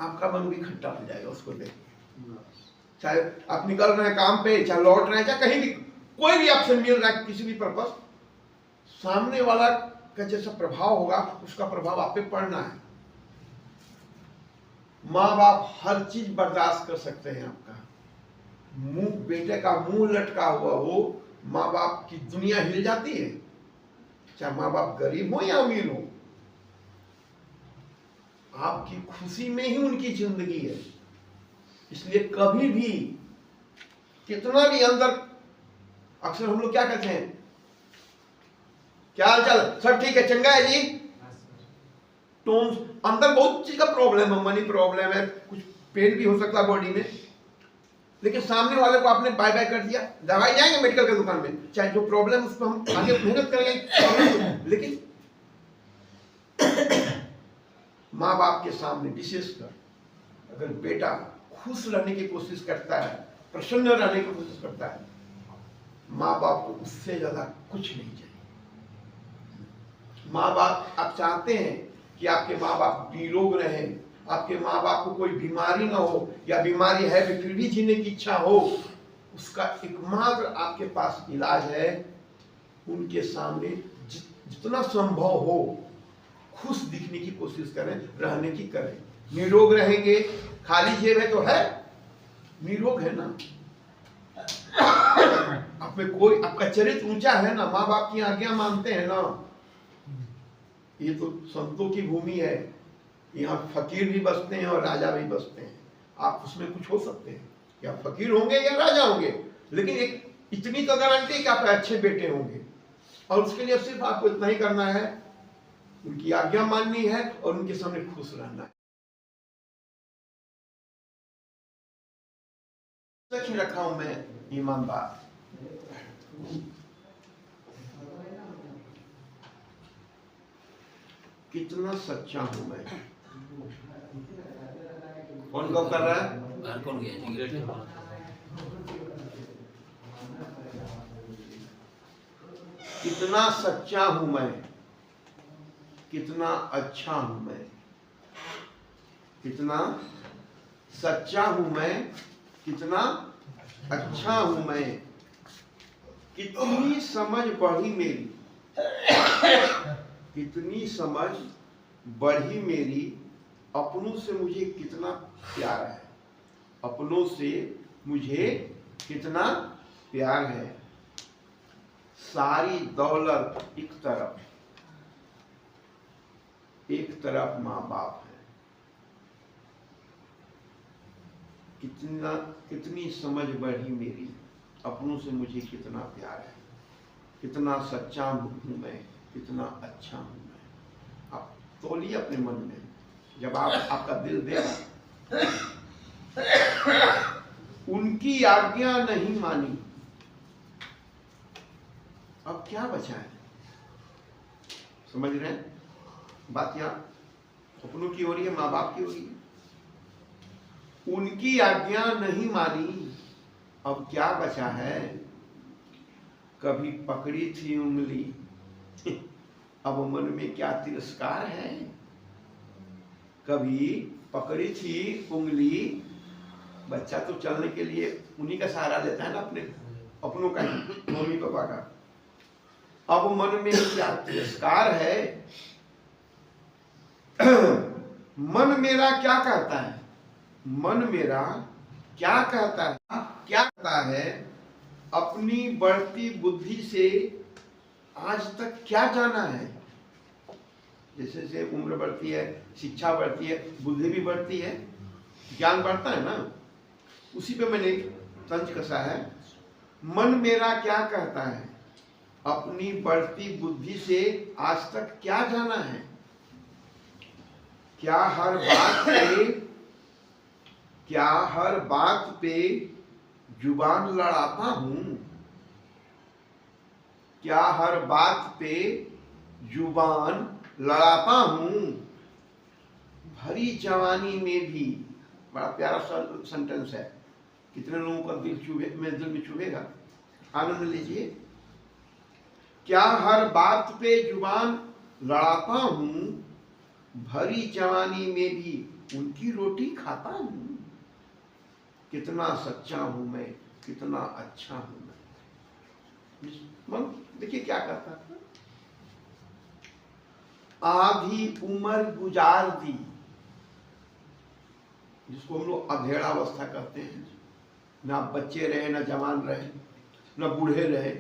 आपका मन भी खट्टा हो जाएगा उसको देख। चाहे आप निकल रहे हैं काम पे, चाहे लौट रहे हैं, चाहे कहीं भी कोई भी आपसे मिल रहा है किसी भी पर्पस, सामने वाला का जैसा प्रभाव होगा उसका प्रभाव आप पे पड़ना है। माँ बाप हर चीज बर्दाश्त कर सकते हैं आपका, मुंह बेटे का मुंह लटका हुआ हो, माँ बाप की दुनिया हिल जाती है, चाहे माँ बाप गरीब हो या अमीर हो। आपकी खुशी में ही उनकी जिंदगी है। इसलिए कभी भी कितना भी अंदर, अक्सर हम लोग क्या कहते हैं, क्या हाल चाल, सब ठीक है, चंगा है जी, टोन अंदर बहुत चीज का प्रॉब्लम है, मनी प्रॉब्लम है, कुछ पेन भी हो सकता है बॉडी में, लेकिन सामने वाले को आपने बाय बाय कर दिया, दवाई जाएंगे मेडिकल के दुकान में, चाहे जो प्रॉब्लम उस पर हम आगे मेहनत करेंगे, लेकिन माँ बाप के सामने विशेषकर अगर बेटा खुश रहने की कोशिश करता है, प्रसन्न रहने की कोशिश करता है, माँ बाप को उससे ज्यादा कुछ नहीं चाहिए। माँ बाप, आप चाहते हैं कि आपके माँ बाप निरोग रहें, आपके माँ बाप को कोई बीमारी ना हो, या बीमारी है फिर भी जीने की इच्छा हो, उसका एकमात्र आपके पास इलाज है, उनके सामने जितना संभव हो खुश दिखने की कोशिश करें, रहने की करें। निरोग रहेंगे, खाली जेब है तो है, निरोग है ना, आप में कोई, आपका चरित्र ऊंचा है ना, माँ बाप की आज्ञा मानते हैं ना। ये तो संतों की भूमि है, यहाँ फकीर भी बसते हैं और राजा भी बसते हैं। आप उसमें कुछ हो सकते हैं, या फकीर होंगे या राजा होंगे, लेकिन एक इतनी तो गारंटी है कि आप अच्छे बेटे होंगे, और उसके लिए सिर्फ आपको इतना ही करना है, उनकी आज्ञा माननी है और उनके सामने खुश रहना है। सच ही रखा हूं मैं ईमानदार, कितना सच्चा हूं मैं। कौन कब कर रहा है? कौन गया? कितना सच्चा हूं मैं, कितना अच्छा हूं मैं, कितना सच्चा हूं मैं, कितना अच्छा हूं मैं, कितनी समझ बढ़ी मेरी, कितनी समझ बढ़ी मेरी, अपनों से मुझे कितना प्यार है, अपनों से मुझे कितना प्यार है। सारी दौलत एक तरफ माँ बाप है, कितनी समझ बढ़ी मेरी, अपनों से मुझे कितना प्यार है, कितना सच्चा हूं मैं, कितना अच्छा हूं मैं। आप तोलिए अपने मन में, जब आपका दिल देगा, उनकी आज्ञा नहीं मानी, अब क्या बचा है? समझ रहे हैं बात? यहाँ अपनों की हो रही है, माँ बाप की हो रही है। उनकी आज्ञा नहीं मानी, अब क्या बचा है? कभी पकड़ी थी उंगली, अब मन में क्या तिरस्कार है? कभी पकड़ी थी उंगली, बच्चा तो चलने के लिए उन्हीं का सहारा लेता है ना, अपनों का, मम्मी पापा का। अब मन में क्या तिरस्कार है? मन मेरा क्या कहता है? मन मेरा क्या कहता है? क्या कहता है? अपनी बढ़ती बुद्धि से आज तक क्या जाना है? जैसे जैसे उम्र बढ़ती है, शिक्षा बढ़ती है, बुद्धि भी बढ़ती है, ज्ञान बढ़ता है ना, उसी पे मैंने तंज कसा है। मन मेरा क्या कहता है? अपनी बढ़ती बुद्धि से आज तक क्या जाना है? क्या हर बात पे जुबान लड़ाता हूं? क्या हर बात पे जुबान लड़ाता हूं? भरी जवानी में भी, बड़ा प्यारा सेंटेंस है, कितने लोगों का दिल में चुभेगा, आनंद लीजिए। क्या हर बात पे जुबान लड़ाता हूं? भरी जवानी में भी उनकी रोटी खाता हूं। कितना सच्चा हूं मैं, कितना अच्छा हूं मैं। मन देखिए क्या कहता था, आधी उम्र गुजार दी, जिसको हम लोग अधेड़ावस्था कहते हैं, ना बच्चे रहे, ना जवान रहे, ना बूढ़े रहे,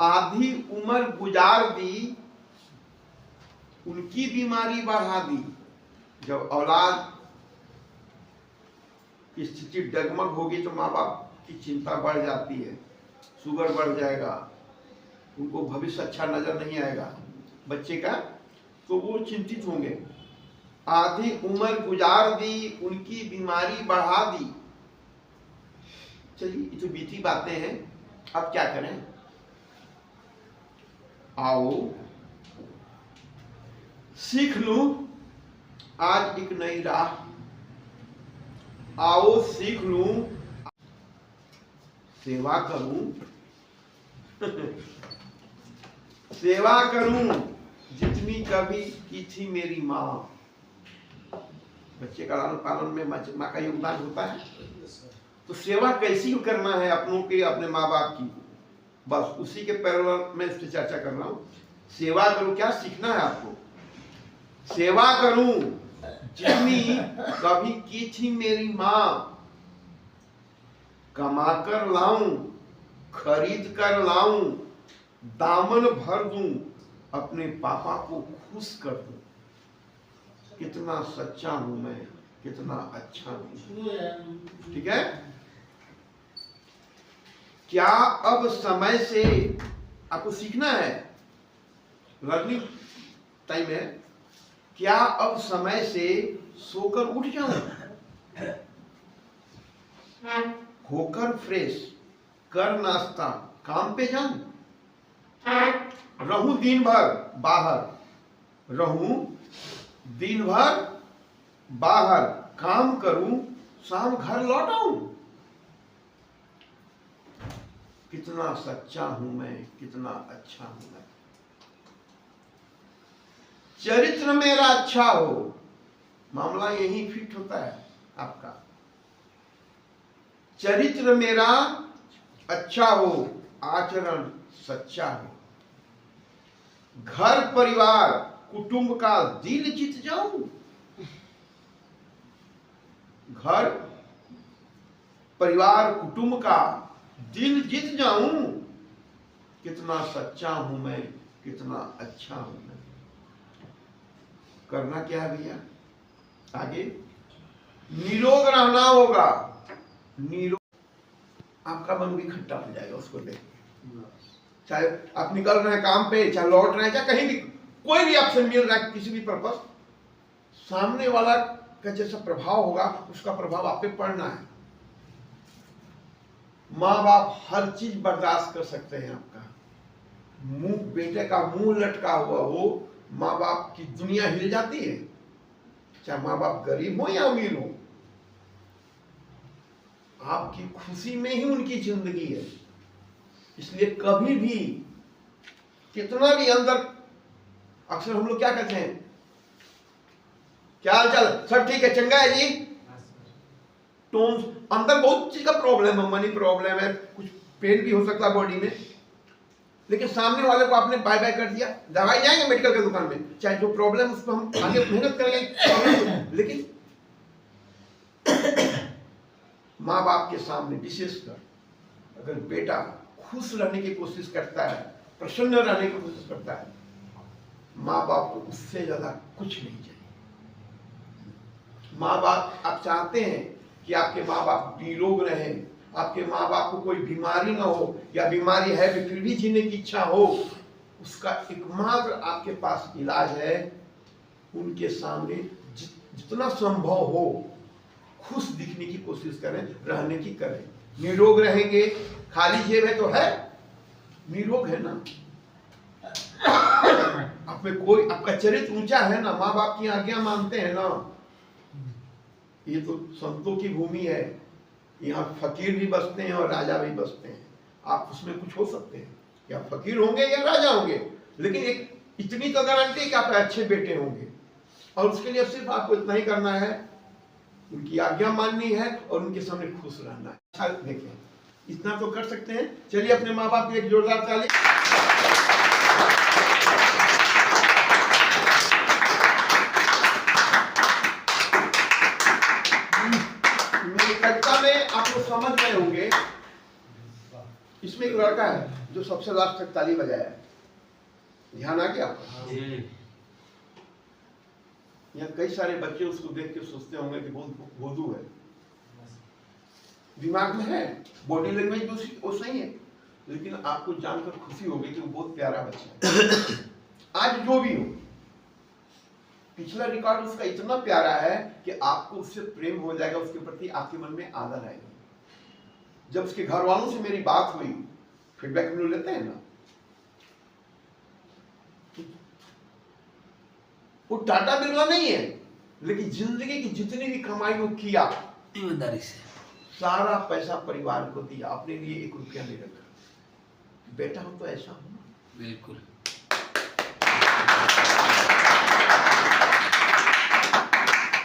आधी उम्र गुजार दी, उनकी बीमारी बढ़ा दी। जब औलाद की स्थिति डगमग होगी तो माँ बाप की चिंता बढ़ जाती है, शुगर बढ़ जाएगा, उनको भविष्य अच्छा नजर नहीं आएगा बच्चे का, तो वो चिंतित होंगे। आधी उम्र गुजार दी, उनकी बीमारी बढ़ा दी। चलिए ये तो बीती बातें हैं, अब क्या करें। आओ सीख लूं आज एक नई राह, आओ सीख लूं, सेवा करूं सेवा करूं जितनी कभी की थी मेरी माँ। बच्चे का लालन पालन में माँ का योगदान होता है, तो सेवा कैसी करना है अपनों की, अपने माँ बाप की, बस उसी के पैरेलल में इस पर चर्चा कर रहा हूं। सेवा करूं, क्या सीखना है आपको। सेवा करूं जितनी कभी की थी मेरी माँ, कमा कर लाऊं, खरीद कर लाऊं, दामन भर दूं, अपने पापा को खुश कर दूं। कितना सच्चा हूं मैं, कितना अच्छा हूं। ठीक है। क्या अब समय से आपको सीखना है, लर्निंग टाइम है। क्या अब समय से सोकर उठ जाऊं, होकर फ्रेश, कर नाश्ता, काम पे जाऊं, रहूं दिन भर बाहर, रहूं दिन भर बाहर, काम करूं, शाम घर लौट आऊं। कितना सच्चा हूं मैं, कितना अच्छा हूं मैं। चरित्र मेरा अच्छा हो, मामला यही फिट होता है आपका। चरित्र मेरा अच्छा हो, आचरण सच्चा हो, घर परिवार कुटुंब का दिल जीत जाऊं। घर परिवार कुटुंब का दिल जीत जाऊं। कितना सच्चा हूं मैं, कितना अच्छा हूं मैं। करना क्या है भैया, आगे निरोग रहना होगा। निरोग, आपका मन भी खट्टा हो जाएगा उसको देख, चाहे आप निकल रहे हैं काम पे, चाहे लौट रहे हैं, चाहे कहीं भी, कोई भी आपसे मिल रहा है किसी भी पर्पस, सामने वाला का जैसा प्रभाव होगा उसका प्रभाव आप पे पड़ना है। माँ बाप हर चीज बर्दाश्त कर सकते हैं आपका, मुंह बेटे का मुंह लटका हुआ हो, माँ बाप की दुनिया हिल जाती है, चाहे माँ बाप गरीब हो या अमीर हो। आपकी खुशी में ही उनकी जिंदगी है। इसलिए कभी भी कितना भी अंदर, अक्सर हम लोग क्या कहते हैं, क्या हाल चाल, सब ठीक है, चंगा है जी, टोन अंदर बहुत चीज का प्रॉब्लम है, मनी प्रॉब्लम है, कुछ पेन भी हो सकता है बॉडी में, लेकिन सामने वाले को आपने बाय बाय कर दिया, दवाई जाएंगे मेडिकल के दुकान में, चाहे जो प्रॉब्लम उसको हम आगे मेहनत करेंगे, लेकिन माँ बाप के सामने विशेषकर अगर बेटा खुश रहने की कोशिश करता है, प्रसन्न रहने की कोशिश करता है, माँ बाप को उससे ज्यादा कुछ नहीं चाहिए। माँ बाप, आप चाहते हैं कि आपके माँ बाप निरोग रहें, आपके माँ बाप को कोई बीमारी ना हो, या बीमारी है फिर भी जीने की इच्छा हो, उसका एकमात्र आपके पास इलाज है, उनके सामने जितना संभव हो खुश दिखने की कोशिश करें, रहने की करें। निरोग रहेंगे, खाली जेब है तो है, निरोग है ना, आप में कोई, आपका चरित्र ऊंचा है ना, माँ बाप की आज्ञा मानते हैं ना। ये तो संतों की भूमि है, यहाँ फकीर भी बसते हैं और राजा भी बसते हैं। आप उसमें कुछ हो सकते हैं, या फकीर होंगे या राजा होंगे, लेकिन एक इतनी तो गारंटी कि आप अच्छे बेटे होंगे, और उसके लिए सिर्फ आपको इतना ही करना है, उनकी आज्ञा माननी है और उनके सामने खुश रहना है। अच्छा देखिए, इतना तो कर सकते हैं। चलिए अपने माँ बाप की एक जोरदार ताली। मेरी कविता में आप लोग समझ गए होंगे, इसमें एक लड़का है जो सबसे लास्ट तक ताली बजाया है। ध्यान आ गया आपका? यहाँ कई सारे बच्चे उसको देख के सोचते होंगे कि बहुत भोदू है, दिमाग में है, बॉडी लैंग्वेज भी वो सही है, लेकिन आपको जानकर खुशी होगी कि वो बहुत प्यारा बच्चा है। आज जो भी हो, पिछला रिकॉर्ड उसका इतना प्यारा है कि आपको उससे प्रेम हो जाएगा, उसके प्रति आपके मन में आदर आएगा। जब उसके घर वालों से मेरी बात हुई, फीडबैक हम लोग लेते हैं ना, वो टाटा बिरला नहीं है, लेकिन जिंदगी की जितनी भी कमाई वो किया ईमानदारी से, सारा पैसा परिवार को दिया, अपने लिए 1 रुपया नहीं रखा। बेटा हो तो ऐसा हो ना। बिल्कुल।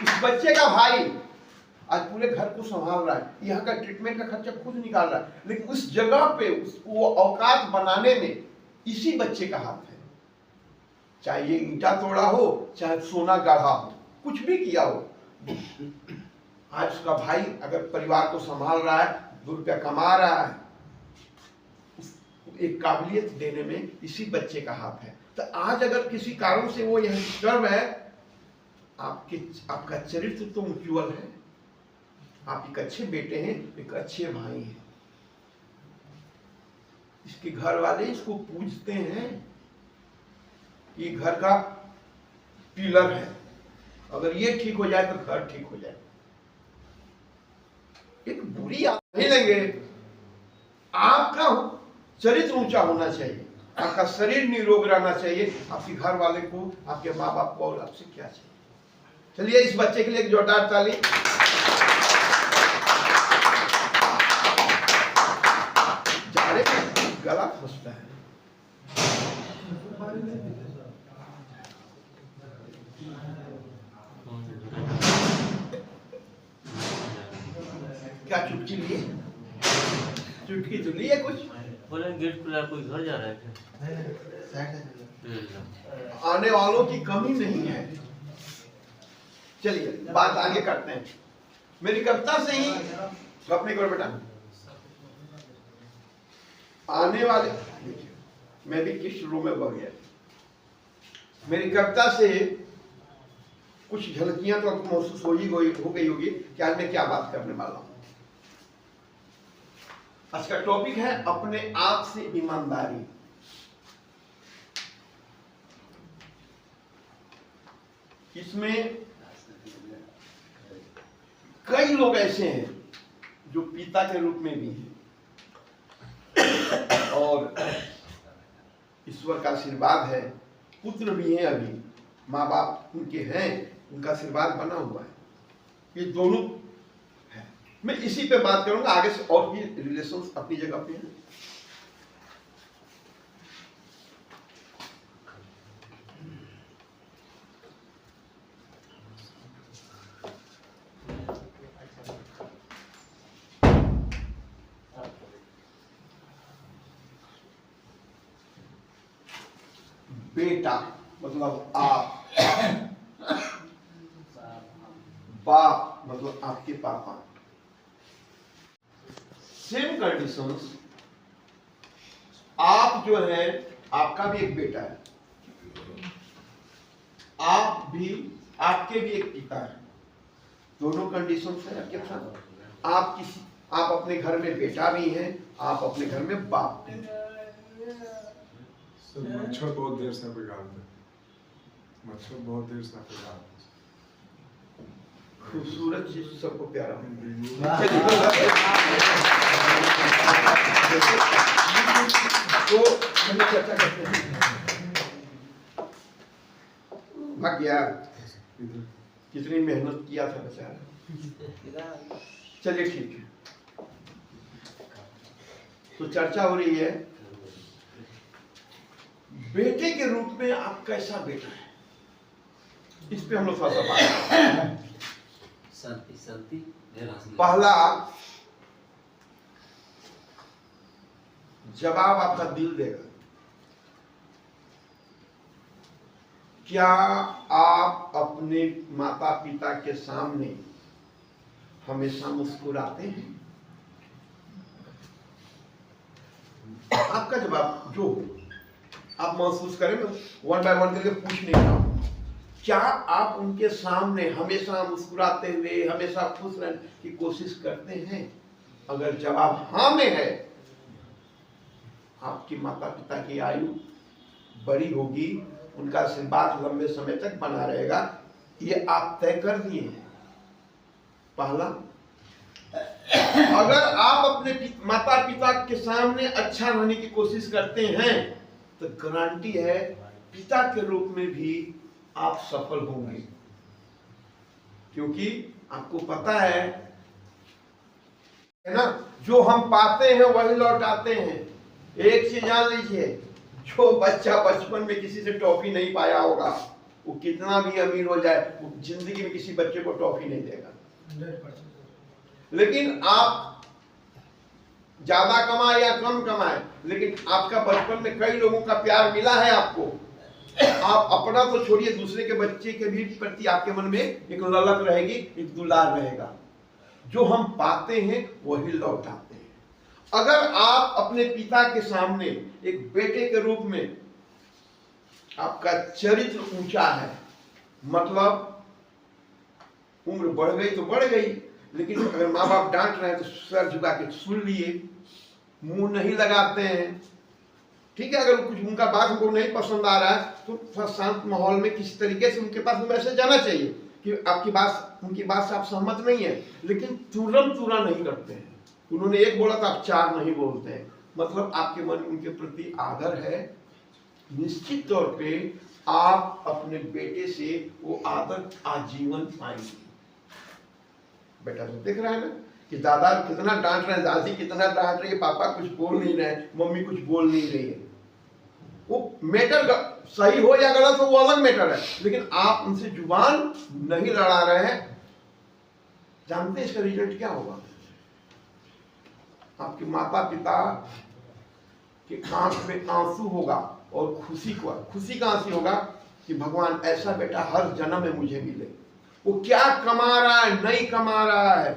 इस बच्चे का भाई आज पूरे घर को संभाल रहा है, यहाँ का ट्रीटमेंट का खर्चा खुद निकाल रहा है, लेकिन उस जगह पे वो औकात बनाने में इसी बच्चे का हाथ है। चाहे ये ईंटा तोड़ा हो, चाहे सोना गढ़ा हो, कुछ भी किया हो, आज उसका भाई अगर परिवार को संभाल रहा है, 2 रुपया कमा रहा है, एक काबिलियत देने में इसी बच्चे का हाथ है। तो आज अगर किसी कारण से वो यह डिस्टर्ब है, आपका चरित्र तो उज्ज्वल है, आप एक अच्छे बेटे हैं, एक अच्छे भाई हैं। इसके घर वाले इसको पूजते हैं, ये घर का पिलर है, अगर ये ठीक हो जाए तो घर ठीक हो जाए। एक बुरी आदत नहीं लेंगे, आपका चरित्र ऊंचा होना चाहिए, आपका शरीर निरोग रहना चाहिए, आपके घर वाले को, आपके माँ बाप को और आपसे क्या चाहिए। चलिए इस बच्चे के लिए एक जोरदार ताली। जा रहे हैं, गला फंसता है। क्या चुटकी लिए? चुटकी तो लिए कुछ? बोले गेट खुला, कोई घर जा रहा है क्या? आने वालों की कमी नहीं है। चलिए बात आगे करते हैं। मेरी कविता से ही अपने को बेटा आने वाले, मैं भी किस रूम में बढ़ गया। मेरी कविता से कुछ झलकियां तो आपको महसूस हो गई होगी कि आज मैं क्या बात करने वाला हूं। आज का टॉपिक है अपने आप से ईमानदारी। इसमें कई लोग ऐसे हैं जो पिता के रूप में भी हैं और ईश्वर का आशीर्वाद है, पुत्र भी हैं, अभी माँ बाप उनके हैं, उनका आशीर्वाद बना हुआ है, ये दोनों है। मैं इसी पे बात करूंगा, आगे से और भी रिलेशंस अपनी जगह पे हैं। बेटा मतलब आप, बाप मतलब आपके पापा। सेम कंडीशंस, आप जो है, आपका भी एक बेटा है, आप भी, आपके भी एक पिता है, दोनों कंडीशंस है आपके साथ। आप अपने घर में बेटा भी हैं, आप अपने घर में बाप भी हैं। मच्छर बहुत देर से बिगाड़ते, मच्छर बहुत देर से बिगाड़ते। खूबसूरत चीज सबको प्यारा तो हम चर्चा करते हैं। भाग गया, कितनी मेहनत किया था बेचारा। चलिए ठीक है, तो चर्चा हो रही है बेटे के रूप में आप कैसा बेटा है, इस पे हम लोग थोड़ा सा बात करें। शांति शांति पहला जवाब आपका दिल देगा। क्या आप अपने माता पिता के सामने हमेशा मुस्कुराते हैं? आपका जवाब जो आप महसूस करें, मैं वन बाय वन करके पूछ नहीं रहा हूं। क्या आप उनके सामने हमेशा मुस्कुराते हुए, हमेशा खुश रहने की कोशिश करते हैं? अगर जवाब हाँ में है, आपके माता पिता की आयु बड़ी होगी, उनका आशीर्वाद लंबे समय तक बना रहेगा, ये आप तय कर दिए हैं। पहला, अगर आप अपने माता पिता के सामने अच्छा रहने की कोशिश करते हैं तो गारंटी है पिता के रूप में भी आप सफल होंगे, क्योंकि आपको पता है ना, जो हम पाते हैं वही लौटाते हैं। एक चीज जान लीजिए, जो बच्चा बचपन में किसी से टॉफी नहीं पाया होगा, वो कितना भी अमीर हो जाए, वो जिंदगी में किसी बच्चे को टॉफी नहीं देगा। लेकिन आप ज्यादा कमाए या कम कमाए, लेकिन आपका बचपन में कई लोगों का प्यार मिला है आपको। आप अपना तो छोड़िए, दूसरे के बच्चे के भी प्रति आपके मन में एक ललक रहेगी, एक दुलार रहेगा। जो हम पाते हैं वही लौटाते हैं। अगर आप अपने पिता के सामने एक बेटे के रूप में, आपका चरित्र ऊंचा है, मतलब उम्र बढ़ गई तो बढ़ गई, लेकिन अगर माँ बाप डांट रहे हैं तो सर झुका के सुन लिए, मुंह नहीं लगाते हैं। ठीक है, अगर कुछ उनका बात हमको नहीं पसंद आ रहा है तो थोड़ा शांत माहौल में किसी तरीके से उनके पास मैसेज जाना चाहिए कि आपकी बात, उनकी बात से आप सहमत नहीं है, लेकिन तुरंत पूरा नहीं करते हैं। उन्होंने एक बोला तो आप चार नहीं बोलते हैं, मतलब आपके मन में उनके प्रति आदर है। निश्चित तौर पे आप अपने बेटे से वो आदर आजीवन पाएंगे। बेटा तो देख रहा है ना कि दादा कितना डांट रहे हैं, दादी कितना डांट रही है, पापा कुछ बोल नहीं रहे, मम्मी कुछ बोल नहीं रही है। वो मैटर सही हो या गलत हो वो अलग मैटर है, लेकिन आप उनसे जुबान नहीं लड़ा रहे हैं। जानते हैं इसका रिजल्ट क्या होगा? आपके माता पिता के आंख में आंसू होगा, और खुशी का आंसू होगा कि भगवान ऐसा बेटा हर जन्म में मुझे मिले। वो क्या कमा रहा है, नहीं कमा रहा है,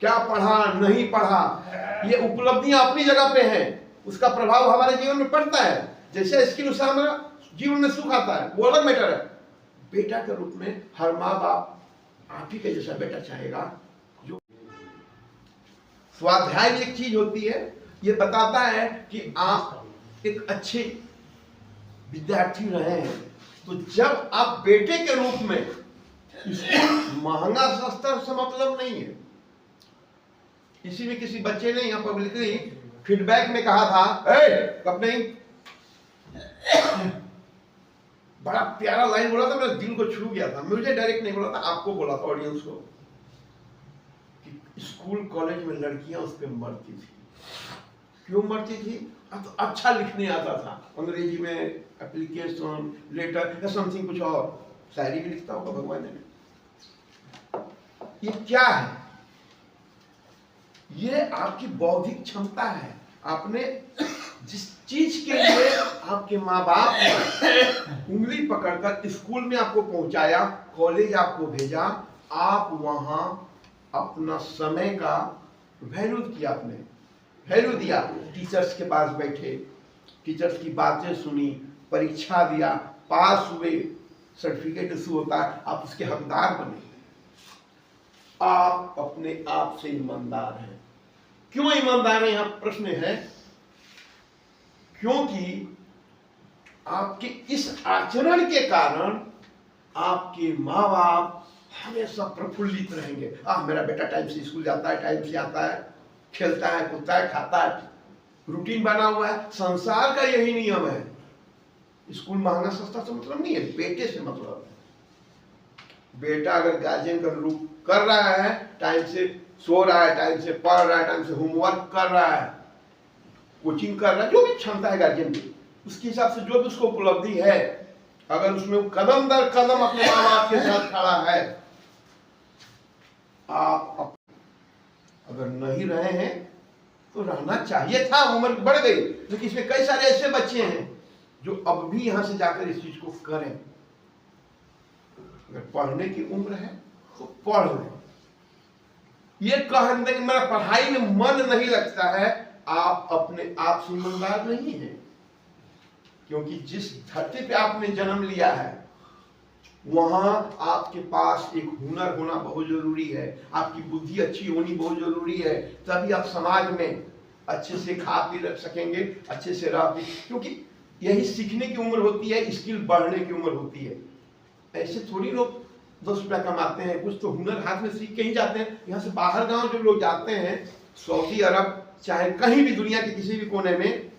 क्या पढ़ा नहीं पढ़ा, ये उपलब्धियां अपनी जगह पे हैं, उसका प्रभाव हमारे जीवन में पड़ता है। जैसे स्किल उससे हमारा जीवन में सुख आता है, वो अलग मैटर है। बेटा के रूप में हर माँ बाप आप ही के जैसा बेटा चाहेगा। जो स्वाध्याय भी एक चीज होती है, ये बताता है कि आप एक अच्छे विद्यार्थी रहे हैं। तो जब आप बेटे के रूप में, महंगा सस्ता से मतलब नहीं है। किसी भी किसी बच्चे ने यहाँ पब्लिकली फीडबैक में कहा था, कब नहीं, बड़ा प्यारा लाइन बोला था, मेरे दिल को छू गया था। मुझे डायरेक्ट नहीं बोला था, आपको बोला था, ऑडियंस को, कि स्कूल कॉलेज में लड़कियां उस पर मरती थी। क्यों मरती थी? तो अच्छा लिखने आता था, अंग्रेजी में एप्लीकेशन लेटर या समथिंग, कुछ और शायरी भी लिखता होगा भगवान ने। ये क्या है? ये आपकी बौद्धिक क्षमता है। आपने जिस चीज के लिए आपके माँ बाप ने उंगली पकड़कर स्कूल में आपको पहुंचाया, कॉलेज आपको भेजा, आप वहां अपना समय का वैल्यू किया, आपने वैल्यू दिया। टीचर्स के पास बैठे, टीचर्स की बातें सुनी, परीक्षा दिया, पास हुए, सर्टिफिकेट इशू होता है, आप उसके हकदार बने। आप अपने आप से ईमानदार हैं। क्यों ईमानदार हैं? यहां प्रश्न है, क्योंकि आपके इस आचरण के कारण आपके माँ बाप हमेशा प्रफुल्लित रहेंगे। मेरा बेटा टाइम से स्कूल जाता है, टाइम से आता है, खेलता है, कूदता है, खाता है, रूटीन बना हुआ है। संसार का यही नियम है। स्कूल महंगा सस्ता से मतलब नहीं है, बेटे से मतलब है। बेटा अगर गार्जियन का रूप कर रहा है, टाइम से सो रहा है, टाइम से पढ़ रहा है, टाइम से होमवर्क कर रहा है, कोचिंग कर रहा है, जो भी क्षमता है गार्जियन की, उसके हिसाब से जो भी उसको उपलब्धि है, अगर उसमें वो कदम दर कदम अपने माँ बाप के साथ खड़ा है, आप अगर नहीं रहे हैं तो रहना चाहिए था, उम्र बढ़ गई, लेकिन इसमें कई सारे ऐसे बच्चे हैं जो अब भी यहां से जाकर इस चीज को करें। अगर पढ़ने की उम्र है तो पढ़ लें। ये कह दें कि मेरा पढ़ाई में मन नहीं लगता है, आप अपने आप से ईमानदार नहीं है, क्योंकि जिस धरती पे आपने जन्म लिया है वहां आपके पास एक हुनर होना बहुत जरूरी है, आपकी बुद्धि अच्छी होनी बहुत जरूरी है, तभी आप समाज में अच्छे से खा पी रख सकेंगे, अच्छे से रह पी, क्योंकि यही सीखने की उम्र होती है, स्किल बढ़ने की उम्र होती है। ऐसे थोड़ी लोग 10 रुपया कमाते हैं, कुछ तो हुनर हाथ में सीख के ही जाते हैं। यहाँ से बाहर गांव जो लोग जाते हैं, सऊदी अरब चाहे कहीं भी दुनिया के किसी भी कोने में,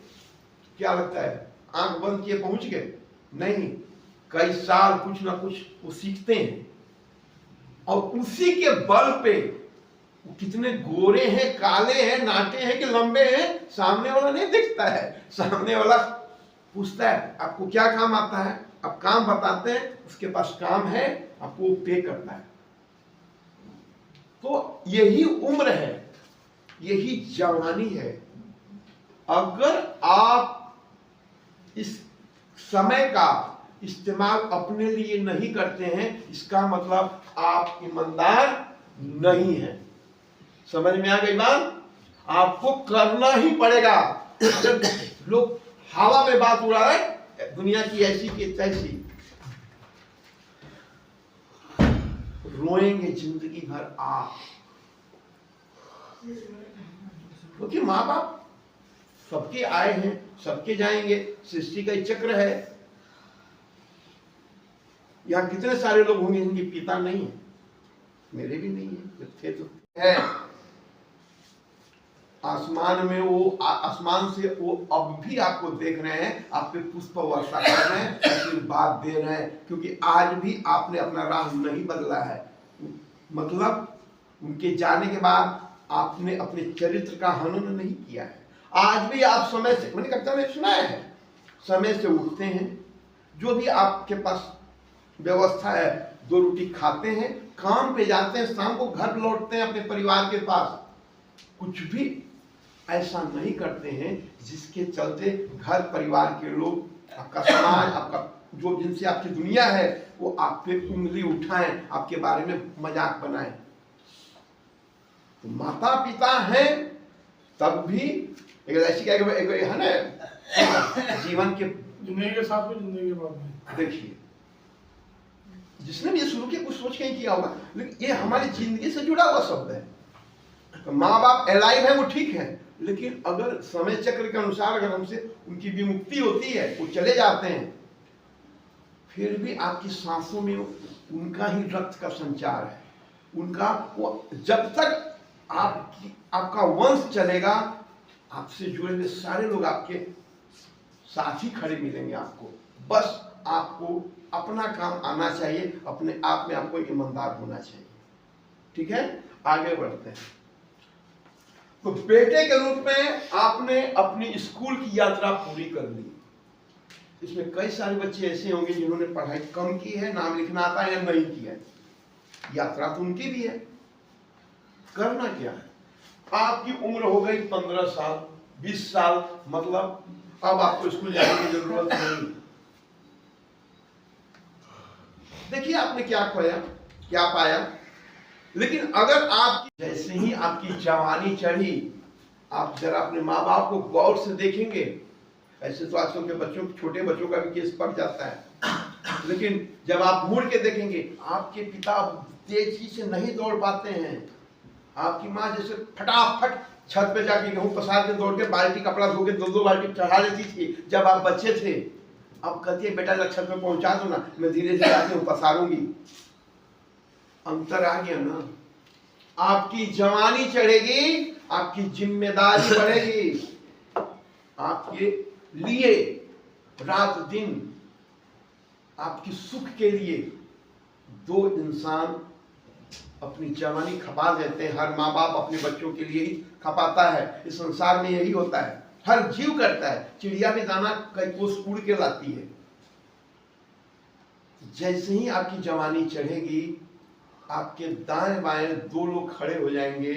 क्या लगता है आंख बंद किए पहुंच गए? नहीं, कई साल कुछ ना कुछ वो सीखते हैं, और उसी के बल पे वो कितने गोरे हैं, काले हैं, नाटे हैं कि लंबे हैं, सामने वाला नहीं दिखता है। सामने वाला पूछता है आपको क्या काम आता है, आप काम बताते हैं, उसके पास काम है, आपको पे करता है। तो यही उम्र है, यही जवानी है। अगर आप इस समय का इस्तेमाल अपने लिए नहीं करते हैं, इसका मतलब आप ईमानदार नहीं हैं। समझ में आ गई बात? आपको करना ही पड़ेगा। लोग हवा में बात उड़ा रहे, दुनिया की ऐसी की तैसी, रोएंगे जिंदगी भर आप, क्योंकि माँ बाप सबके आए हैं, सबके जाएंगे, सृष्टि का एक चक्र है। यहाँ कितने सारे लोग होंगे जिनके पिता नहीं है, मेरे भी नहीं है, थे तो है। आसमान में वो आसमान से वो अब भी आपको देख रहे हैं, आप पे पुष्प वर्षा कर रहे हैं, आशीर्वाद दे रहे हैं, क्योंकि आज भी आपने अपना राह नहीं बदला है। मतलब उनके जाने के बाद आपने अपने चरित्र का हनन नहीं किया है। आज भी आप समय से, मैंने कविता में सुनाया है, समय से उठते हैं, जो भी आपके पास व्यवस्था है, 2 रोटी खाते हैं, काम पे जाते हैं, शाम को घर लौटते हैं अपने परिवार के पास। कुछ भी ऐसा नहीं करते हैं जिसके चलते घर परिवार के लोग, आपका समाज, आपका जो जिनसे आपकी दुनिया है, वो आप पे उंगली उठाएं, आपके बारे में मजाक बनाएं। तो माता पिता हैं तब भी एक ऐसी क्या है ना, जीवन के जिंदगी के साथ में, जिंदगी के बाद में। देखिए, जिसने भी ये शुरू किया कुछ सोच के ही किया होगा, लेकिन ये हमारी जिंदगी से जुड़ा हुआ शब्द है। तो माँ बाप अलाइव है वो ठीक है, लेकिन अगर समय चक्र के अनुसार अगर हमसे उनकी विमुक्ति होती है, वो चले जाते हैं, फिर भी आपकी सांसों में उनका ही रक्त का संचार है, उनका वो, जब तक आपका वंश चलेगा, आपसे जुड़े हुए सारे लोग आपके साथ ही खड़े मिलेंगे आपको। बस आपको अपना काम आना चाहिए, अपने आप में आपको ईमानदार होना चाहिए। ठीक है, आगे बढ़ते हैं। तो बेटे के रूप में आपने अपनी स्कूल की यात्रा पूरी कर ली। इसमें कई सारे बच्चे ऐसे होंगे जिन्होंने पढ़ाई कम की है, नाम लिखना आता है या नहीं किया है, यात्रा तो उनकी भी है। करना क्या है, आपकी उम्र हो गई 15 साल 20 साल, मतलब अब आपको स्कूल जाने की जरूरत नहीं। देखिए आपने क्या खोया, क्या पाया। लेकिन अगर आप जैसे ही आपकी जवानी चढ़ी, आप जरा अपने माँ बाप को गौर से देखेंगे, ऐसे तो आजकल के बच्चों, छोटे बच्चों का भी केस पक जाता है, लेकिन जब आप मुड़ के देखेंगे, आपके पिता तेजी से नहीं दौड़ पाते हैं। आपकी माँ जैसे फटाफट छत पे जाके गेहूं पसार के दौड़ के बाल्टी कपड़ा धो के 2-2 बाल्टी चढ़ा लेती थी जब आप बच्चे थे। अब कहती है बेटा छत पे पहुंचा दो ना, मैं धीरे धीरे आती हूँ पसारूंगी। अंतर आ गया ना। आपकी जवानी चढ़ेगी, आपकी जिम्मेदारी बढ़ेगी, आपके लिए रात दिन आपकी सुख के लिए 2 इंसान अपनी जवानी खपा देते हैं। हर माँ बाप अपने बच्चों के लिए ही खपाता है, इस संसार में यही होता है। हर जीव करता है। चिड़िया भी दाना कई कोस उड़ के लाती है। जैसे ही आपकी जवानी चढ़ेगी, आपके दाएं बाएं दो लोग खड़े हो जाएंगे,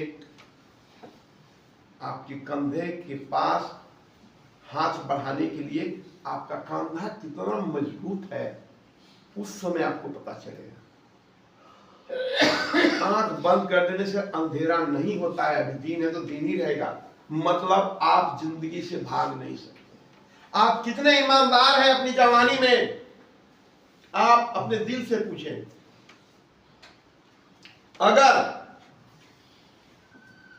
आपके कंधे के पास हाथ बढ़ाने के लिए। आपका कंधा कितना मजबूत है उस समय आपको पता चलेगा। आंख बंद कर देने से अंधेरा नहीं होता है। अभी दिन है तो दिन ही रहेगा, मतलब आप जिंदगी से भाग नहीं सकते। आप कितने ईमानदार हैं अपनी जवानी में, आप अपने दिल से पूछें। अगर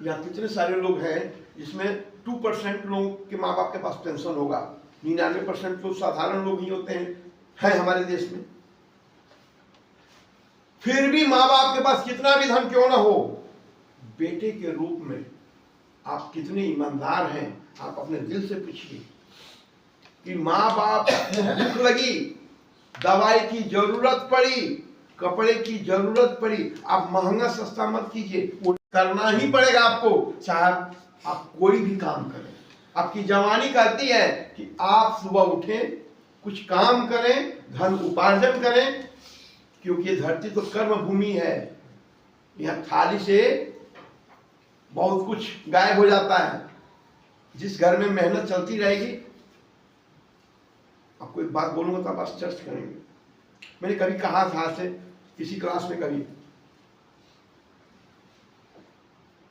यहाँ कितने सारे लोग हैं जिसमें 2% लोगों के माँ बाप के पास पेंशन होगा, 99% लोग साधारण लोग ही होते हैं हमारे देश में। फिर भी माँ बाप के पास कितना भी धन क्यों ना हो, बेटे के रूप में आप कितने ईमानदार हैं। आप अपने दिल से पूछिए कि माँ बाप भूख लगी, दवाई की जरूरत पड़ी, कपड़े की जरूरत पड़ी, आप महंगा सस्ता मत कीजिए, वो करना ही पड़ेगा आपको, चाहे आप कोई भी काम करें। आपकी जवानी कहती है कि आप सुबह उठें, कुछ काम करें, धन उपार्जन करें, क्योंकि धरती तो कर्म भूमि है। यह थाली से बहुत कुछ गायब हो जाता है। जिस घर में मेहनत चलती रहेगी, आपको एक बात बोलूंगा तो आप आश्चर्य करेंगे। मैंने कभी कहा था से किसी क्लास में, कभी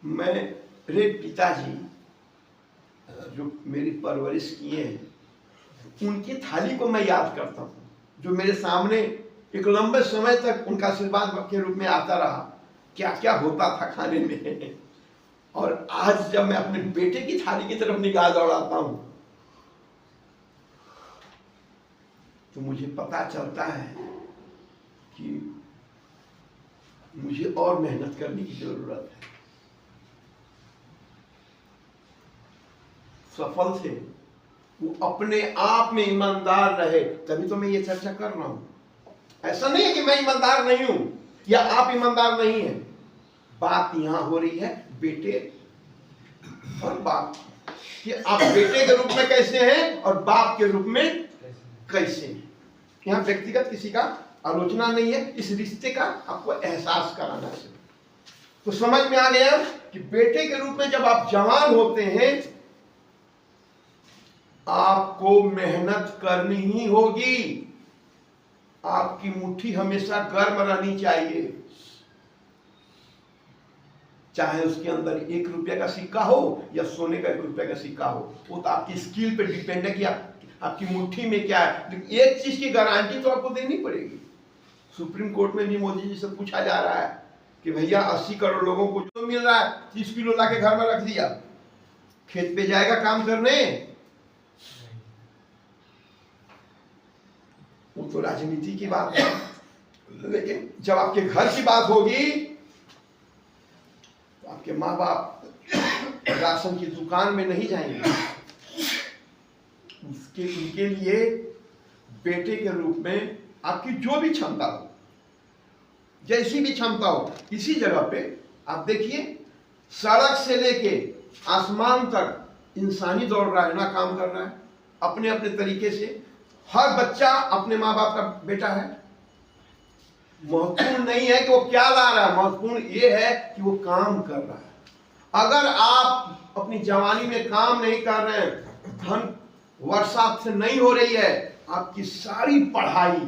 मेरे पिताजी जो मेरी परवरिश किए हैं, उनकी थाली को मैं याद करता हूँ, जो मेरे सामने एक लंबे समय तक उनका आशीर्वाद के रूप में आता रहा। क्या क्या होता था खाने में। और आज जब मैं अपने बेटे की थाली की तरफ निगाह दौड़ाता हूं, तो मुझे पता चलता है कि मुझे और मेहनत करने की जरूरत है। सफल थे वो अपने आप में ईमानदार रहे, तभी तो मैं ये चर्चा कर रहा हूं। ऐसा नहीं है कि मैं ईमानदार नहीं हूं या आप ईमानदार नहीं हैं। बात यहां हो रही है बेटे और बाप कि आप बेटे के रूप में कैसे हैं और बाप के रूप में कैसे हैं। यहां व्यक्तिगत किसी का आलोचना नहीं है, इस रिश्ते का आपको एहसास कराना है। तो समझ में आ गया कि बेटे के रूप में जब आप जवान होते हैं, आपको मेहनत करनी ही होगी। आपकी मुट्ठी हमेशा गर्म रहनी चाहिए, चाहे उसके अंदर 1 रुपये का सिक्का हो या सोने का 1 रुपये का सिक्का हो। वो तो आपकी स्किल पे डिपेंड है कि आपकी मुट्ठी में क्या है। लेकिन एक चीज की गारंटी तो आपको देनी पड़ेगी। सुप्रीम कोर्ट में भी मोदी जी से पूछा जा रहा है कि भैया 80 करोड़ लोगों को जो मिल रहा है, 30 किलो ला के घर में रख दिया, खेत पे जाएगा काम करने? वो तो राजनीति की बात है। लेकिन जब आपके घर की बात होगी, तो आपके माँ बाप राशन की दुकान में नहीं जाएंगे। उनके लिए बेटे के रूप में आपकी जो भी क्षमता हो, जैसी भी क्षमता हो, इसी जगह पे आप देखिए, सड़क से लेके आसमान तक इंसानी दौड़ रहा है ना, काम कर रहा है अपने अपने तरीके से। हर बच्चा अपने माँ बाप का बेटा है। महत्वपूर्ण नहीं है कि वो क्या ला रहा है, महत्वपूर्ण ये है कि वो काम कर रहा है। अगर आप अपनी जवानी में काम नहीं कर रहे हैं, धन वर्षा से नहीं हो रही है, आपकी सारी पढ़ाई,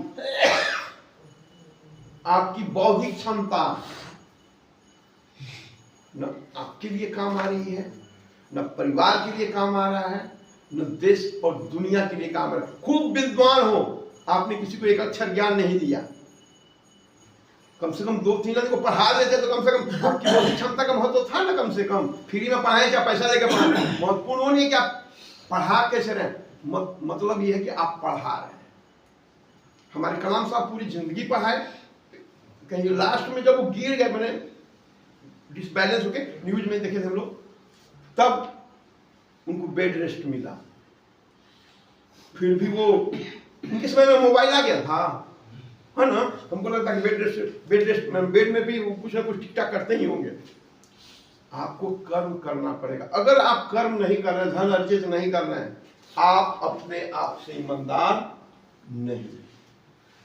आपकी बौद्धिक क्षमता न आपके लिए काम आ रही है, न परिवार के लिए काम आ रहा है, न देश और दुनिया के लिए काम आ रहा है। खूब विद्वान हो, आपने किसी को एक अक्षर ज्ञान नहीं दिया, कम से कम 2-3 आदमी को पढ़ा देते तो कम से कम आपकी बौद्धिक क्षमता का महत्व था ना। कम से कम फ्री में पढ़ाएं या पैसा लेकर पढ़ाएं, महत्वपूर्ण वो नहीं है कि आप पढ़ा कैसे रहे, मतलब ये है कि आप पढ़ा रहे हैं। हमारे कलाम साहब पूरी जिंदगी पढ़ाए, कहीं लास्ट में जब वो गिर गए, मैंने डिसबैलेंस होके न्यूज में देखे थे हम लोग, तब उनको बेड रेस्ट मिला। फिर भी वो उनके समय में मोबाइल आ गया था, है ना, हमको लगता है कि बेड रेस्ट बेड में भी वो कुछ ना कुछ ठीक ठाक करते ही होंगे। आपको कर्म करना पड़ेगा। अगर आप कर्म नहीं कर रहे, धन अर्जित नहीं कर रहे हैं, आप अपने आप से ईमानदार नहीं।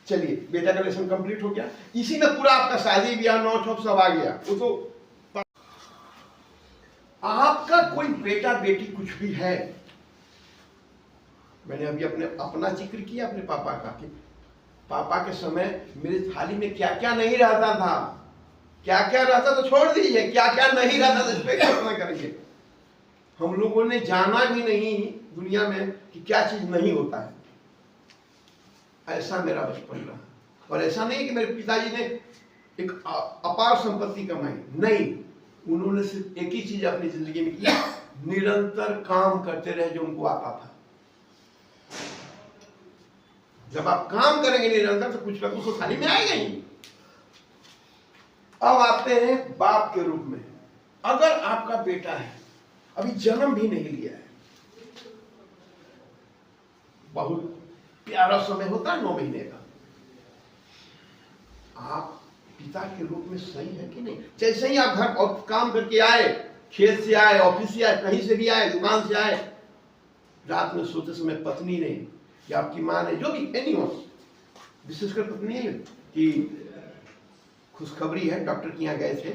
चलिए, बेटा का लेसन कंप्लीट हो गया। इसी में पूरा आपका शादी ब्याह नौठ सब आ गया। वो तो आपका कोई बेटा बेटी कुछ भी है, मैंने अभी अपना जिक्र किया अपने पापा का कि पापा के समय मेरे थाली में क्या क्या नहीं रहता था, क्या क्या रहता तो छोड़ दीजिए, क्या क्या नहीं रहता था इस पे कल्पना करेंगे। हम लोगों ने जाना भी नहीं दुनिया में कि क्या चीज नहीं होता है। ऐसा मेरा बचपन रहा। और ऐसा नहीं कि मेरे पिताजी ने एक अपार संपत्ति कमाई, नहीं, उन्होंने सिर्फ एक ही चीज अपनी जिंदगी में किया, निरंतर काम करते रहे जो उनको आता था। जब आप काम करेंगे निरंतर तो कुछ ना कुछ तो थाली में आएगा ही। अब आते हैं बाप के रूप में। अगर आपका बेटा है, अभी जन्म भी नहीं लिया है, बहुत प्यारा समय होता है 9 महीने का, आप पिता के रूप में सही है कि नहीं? जैसे ही आप घर और काम करके आए, खेत से आए, ऑफिस से आए, कहीं से भी आए, दुकान से आए, रात में सोते समय पत्नी ने या आपकी माँ ने, जो भी एनीवन, विशेषकर पत्नी है कि खुशखबरी है, डॉक्टर के यहाँ गए थे,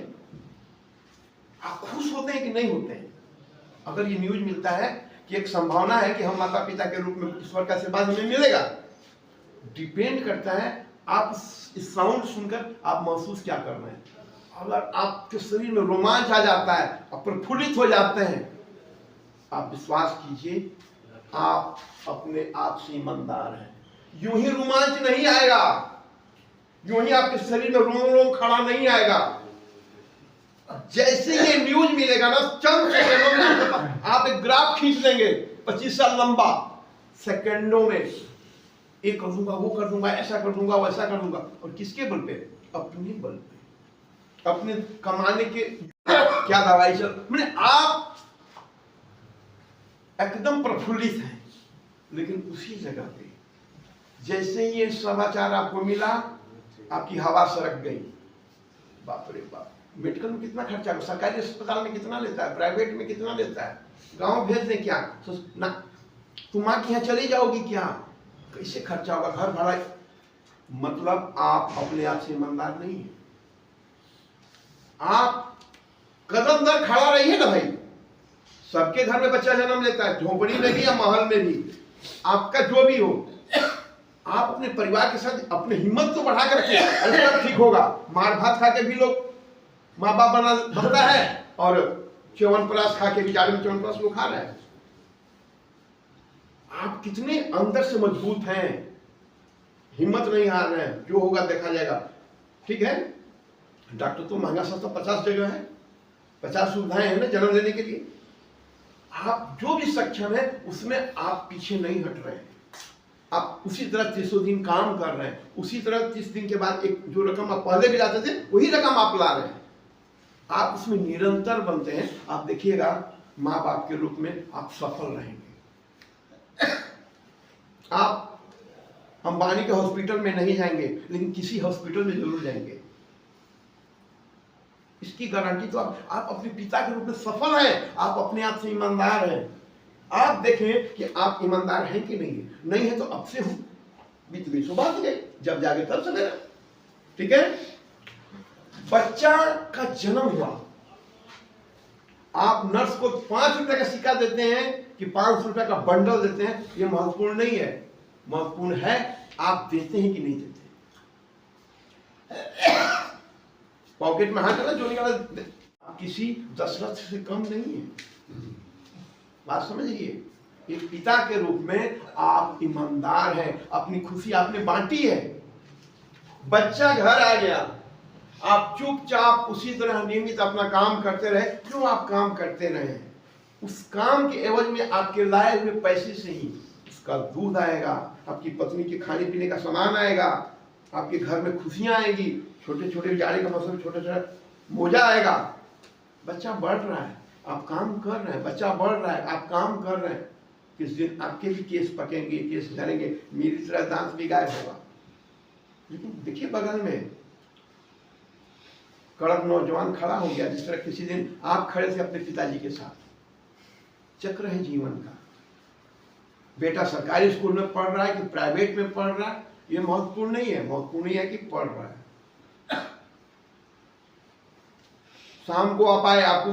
आप खुश होते हैं कि नहीं होते हैं? अगर ये न्यूज मिलता है कि एक संभावना है कि हम माता पिता के रूप में ईश्वर का आशीर्वाद हमें मिलेगा, डिपेंड करता है आप इस साउंड सुनकर आप महसूस क्या कर रहे हैं। अगर आपके शरीर में रोमांच आ जाता है, आप प्रफुल्लित हो जाते हैं, आप विश्वास कीजिए आप अपने आप से ईमानदार हैं। यूं ही रोमांच नहीं आएगा, यूं ही आपके शरीर में रोम रोम खड़ा नहीं आएगा। जैसे ये न्यूज मिलेगा ना, चंद सेकंडों में आप एक ग्राफ खींच लेंगे 25 साल लंबा, सेकंडों में ये कर दूंगा, वो कर दूंगा, ऐसा कर दूंगा, वैसा कर दूंगा। और किसके बल पे? अपने बल पे, अपने कमाने के क्या दवाई चल, मैंने आप एकदम प्रफुल्लित हैं। लेकिन उसी जगह पे जैसे ये समाचार आपको मिला, आपकी हवा सरक गई। बाप रे बाप, मेडिकल में कितना खर्चा है, सरकारी अस्पताल में कितना लेता है, प्राइवेट में कितना लेता है, गांव भेज दे क्या ना, तुम माँ के यहाँ चली जाओगी क्या, कैसे खर्चा होगा, घर भाड़ा। मतलब आप अपने आप से ईमानदार नहीं है। आप कदम दर खड़ा रहिए ना भाई। सबके घर में बच्चा जन्म लेता है, झोपड़ी में भी या महल में भी, आपका जो भी हो, आप अपने परिवार के साथ अपनी हिम्मत तो बढ़ा कर रखिए, सब ठीक होगा। मार भात खा के भी लोग माँ बाप बनता है, और च्यवनप्राश खा के भी, जाड़े में च्यवनप्राश लोग खा रहे हैं। आप कितने अंदर से मजबूत हैं, हिम्मत नहीं हार रहे हैं, जो होगा देखा जाएगा। ठीक है, डॉक्टर तो महंगा सस्ता 50 जगह है, 50 सुविधाएं हैं ना जन्म लेने के लिए। आप जो भी सक्षम है उसमें आप पीछे नहीं हट रहे हैं। आप उसी तरह 300 दिन काम कर रहे हैं, उसी तरह 30 दिन के बाद एक जो रकम आप पहले भी लाते थे वही रकम आप ला रहे हैं। आप उसमें निरंतर बनते हैं। आप देखिएगा माँ बाप के रूप में आप सफल रहेंगे। आप अंबानी के हॉस्पिटल में नहीं जाएंगे, लेकिन किसी हॉस्पिटल में जरूर जाएंगे। इसकी गारंटी तो आप अपने पिता के रूप में सफल हैं, आप अपने आप से ईमानदार हैं। आप देखें कि आप ईमानदार हैं कि नहीं है। नहीं है तो अब से बीत गई, सुबह गई, जब जागे तब सवेरा। ठीक है, बच्चा का जन्म हुआ, आप नर्स को 5 रुपए का सिक्का देते हैं कि 500 रुपए का बंडल देते हैं, ये महत्वपूर्ण नहीं है। महत्वपूर्ण है आप देते हैं कि नहीं देते। पॉकेट में हाथ डाला, जो निकाला, आप किसी दशरथ से कम नहीं है। बात समझिए, एक पिता के रूप में आप ईमानदार हैं, अपनी खुशी आपने बांटी है। बच्चा घर आ गया, आप चुपचाप उसी तरह नियमित अपना काम करते रहे। क्यों आप काम करते रहे? उस काम के एवज में आपके लाए हुए पैसे से ही उसका दूध आएगा, आपकी पत्नी के खाने पीने का सामान आएगा, आपके घर में खुशियां आएगी, छोटे छोटे जाड़े का मौसम में छोटे छोटे मोजा आएगा। बच्चा बढ़ रहा है, आप काम कर रहे हैं, बच्चा बढ़ रहा है, आप काम कर रहे हैं। किस दिन आपके भी केस पकेंगे, केस झड़ेंगे, मेरी तरह दांत भी गायब होगा। लेकिन देखिए बगल में कड़क नौजवान खड़ा हो गया, जिस तरह किसी दिन आप खड़े थे अपने पिताजी के साथ। चक्र है जीवन का। बेटा सरकारी स्कूल में पढ़ रहा है कि प्राइवेट में पढ़ रहा है, ये महत्वपूर्ण नहीं है। महत्वपूर्ण है कि पढ़ रहा है। शाम को आप आए, आपको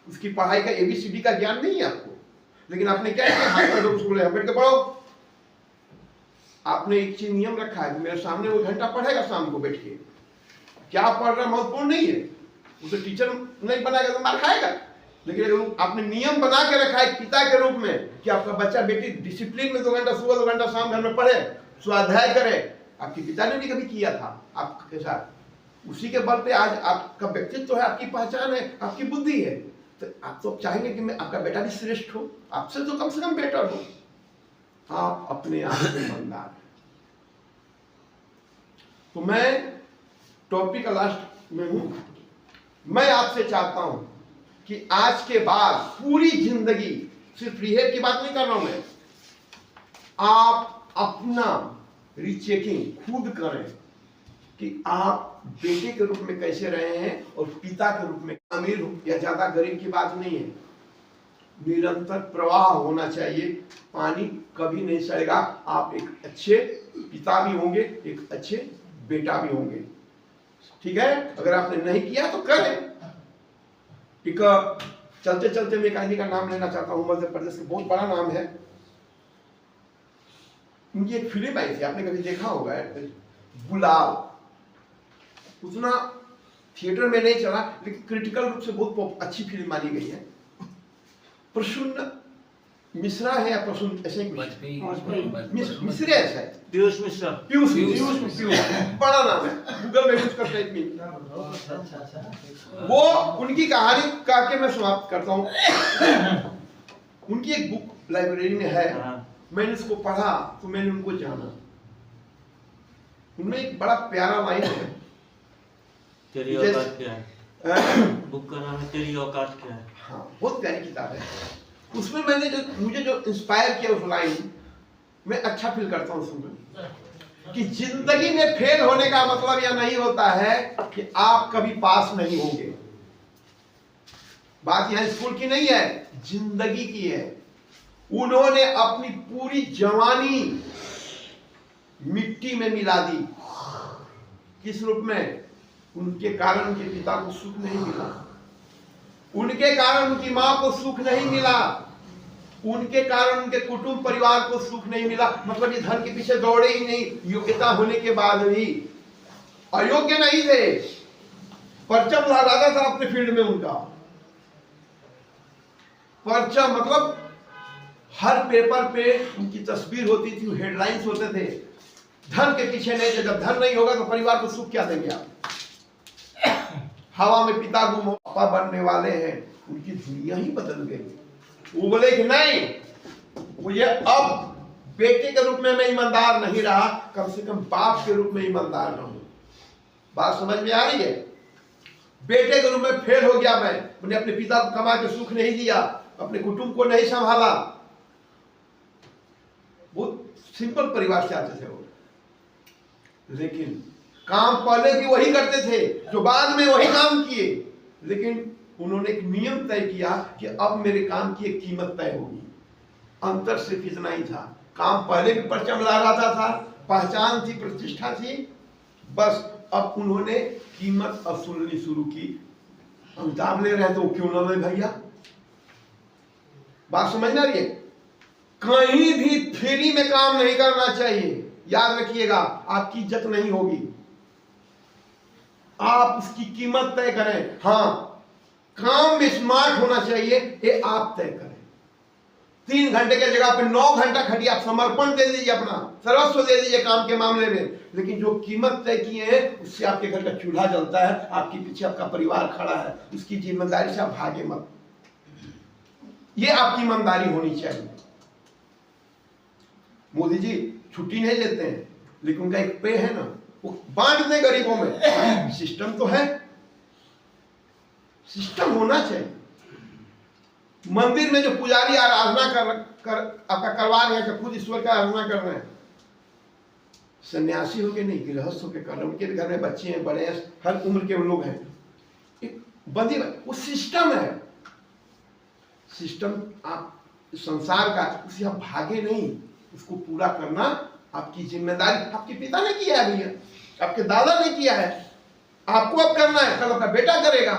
उसकी पढ़ाई का ABCD का ज्ञान नहीं है आपको, लेकिन आपने क्या किया, हाथ में लोग स्कूल बैठ के पढ़ो। आपने एक चीज नियम रखा है कि मेरे सामने वो घंटा पढ़ेगा शाम को बैठ के। क्या पढ़ रहा है महत्वपूर्ण नहीं है, उसे टीचर नहीं बनाएगा तो मार खाएगा। लेकिन अगर आपने नियम बना के रखा है पिता के रूप में कि आपका बच्चा बेटी डिसिप्लिन में 2 घंटा सुबह 2 घंटा शाम घर में पढ़े, स्वाध्याय करे, आपके पिता ने भी कभी किया था आपके साथ, उसी के बल पे आज आपका व्यक्तित्व है, आपकी पहचान है, आपकी बुद्धि है। तो आप तो चाहेंगे कि मैं आपका बेटा भी श्रेष्ठ हो, आपसे तो कम से कम बेटर हो। आप अपने आप में ईमानदार हैं। तो मैं टॉपिक का लास्ट में हूं। मैं आपसे चाहता हूं कि आज के बाद पूरी जिंदगी, सिर्फ रिहेब की बात नहीं कर रहा हूं मैं, आप अपना रीचेकिंग खुद करें कि आप बेटे के रूप में कैसे रहे हैं और पिता के रूप में। अमीर या ज्यादा गरीब की बात नहीं है, निरंतर प्रवाह होना चाहिए। पानी कभी नहीं सड़ेगा। आप एक अच्छे पिता भी होंगे, एक अच्छे बेटा भी होंगे। ठीक है, अगर आपने नहीं किया तो करें। एक चलते चलते मैं एक आदमी का नाम लेना चाहता हूं, मध्य प्रदेश का बहुत बड़ा नाम है। उनकी एक फिल्म आई थी, आपने कभी देखा होगा, गुलाब। उतना थिएटर में नहीं चला, लेकिन क्रिटिकल रूप से बहुत अच्छी फिल्म मानी गई है। प्रसून मिश्रा है या प्रसून, ऐसे मिश्रे ऐसा है, पीयूष मिश्रा। पीयूष बड़ा नाम है, गूगल में यूज करते हैं। वो उनकी कहानी कह के मैं समाप्त करता हूँ। उनकी एक बुक लाइब्रेरी में है, मैंने उसको पढ़ा तो मैंने उनको जाना। उनमें एक बड़ा प्यारा लाइन है, तेरी औकात क्या है। बुक का नाम है तेरी औकात क्या है। हाँ, बहुत प्यारी किताब है। उसमें मुझे जो इंस्पायर किया उस लाइन में, अच्छा फील करता हूँ सुनकर कि जिंदगी में फेल होने का मतलब यह नहीं होता है कि आप कभी पास नहीं होंगे। बात यहां स्कूल की नहीं है, जिंदगी की है। उन्होंने अपनी पूरी जवानी मिट्टी में मिला दी। किस रूप में? उनके कारण उनके पिता को सुख नहीं मिला, उनके कारण उनकी मां को सुख नहीं मिला, उनके कारण उनके कुटुंब परिवार को सुख नहीं मिला। मतलब ये धन के पीछे दौड़े ही नहीं, योग्यता होने के बाद भी अयोग्य नहीं थे। परचम लहराता था अपने फील्ड में उनका। परचम मतलब हर पेपर पे उनकी तस्वीर होती थी, हेडलाइंस होते थे। धन के पीछे नहीं थे। जब धन नहीं होगा तो परिवार को सुख क्या देंगे आप? हवा में पिता गुम पापा बनने वाले हैं, उनकी दुनिया ही बदल गई। वो बोले कि नहीं, मुझे अब बेटे के रूप में मैं ईमानदार नहीं रहा, कम से कम बाप के रूप में ईमानदार रहूं। बात समझ में आ रही है? बेटे के रूप में फेल हो गया मैंने अपने पिता को कमा के सुख नहीं दिया, अपने कुटुंब को नहीं संभाला। बहुत सिंपल परिवार से आते थे वो, लेकिन काम पहले भी वही करते थे जो बाद में वही काम किए। लेकिन उन्होंने एक नियम तय किया कि अब मेरे काम की एक कीमत तय होगी। अंतर सिर्फ इतना ही था। काम पहले भी परचम लहराता था, पहचान थी, प्रतिष्ठा थी, बस अब उन्होंने कीमत वसूलनी शुरू की। अमिताभ ले रहे तो क्यों ना ले भैया। बात समझ ना रही है? कहीं भी फ्री में काम नहीं करना चाहिए। याद रखिएगा, आपकी इज्जत नहीं होगी। आप उसकी कीमत तय करें। हाँ, काम में स्मार्ट होना चाहिए, ये आप तय करें। 3 घंटे के जगह पे 9 घंटा खटिए, आप समर्पण दे दीजिए, अपना सर्वस्व दे दीजिए काम के मामले में। लेकिन जो कीमत तय किए हैं उससे आपके घर का चूल्हा जलता है, आपके पीछे आपका परिवार खड़ा है, उसकी जिम्मेदारी से आप भागे मत। ये आपकी ईमानदारी होनी चाहिए। मोदी जी छुट्टी नहीं लेते हैं, लेकिन उनका एक पे है ना, वो बांट दें गरीबों में। सिस्टम तो है, सिस्टम होना चाहिए। मंदिर में जो पुजारी आराधना कर आपका करवा रहे हैं, खुद ईश्वर का आराधना कर रहे हैं, सन्यासी होके नहीं, गृहस्थ होके कर रहे हैं। उनके घर में बच्चे हैं, बड़े हैं, हर उम्र के लोग हैं। एक बंधी, वो सिस्टम है, सिस्टम आप संसार का, उसे आप भागे नहीं, उसको पूरा करना आपकी जिम्मेदारी। आपके पिता ने किया है भैया, आपके दादा ने किया है, आपको अब करना है, कल आपका बेटा करेगा।